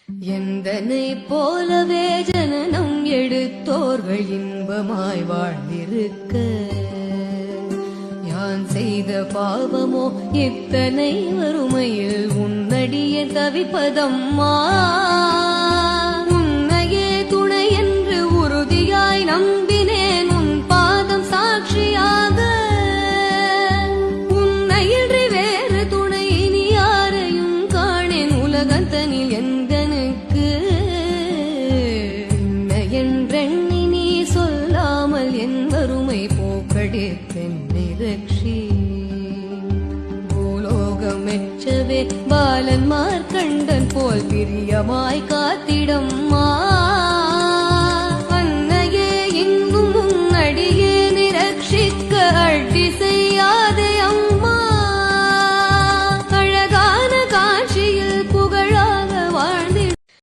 எந்தனை போலவே ஜனனம் எடுத்தோர்கள் இன்பமாய் வாழ்ந்திருக்க யான் செய்த பாவமோ இத்தனை வறுமையில் உன்னடியே தவிப்பதம்மா. உன்னையே துணை என்று உறுதியாய் நம்பினேன் உன் பாதம் சாட்சியாக. உன்னையின்றி வேறு துணை இனி யாரையும் காணேன் உலகத்தனில் எந்தனுக்கு. என்ன என்றெண்ணி நீ சொல்லாமல் என் வறுமை போக்கடித்தென்னை ரட்சி. பூலோகம் மெச்சவே பாலன் மார்க்கண்டன் போல் பிரியமாய் காத்திடம்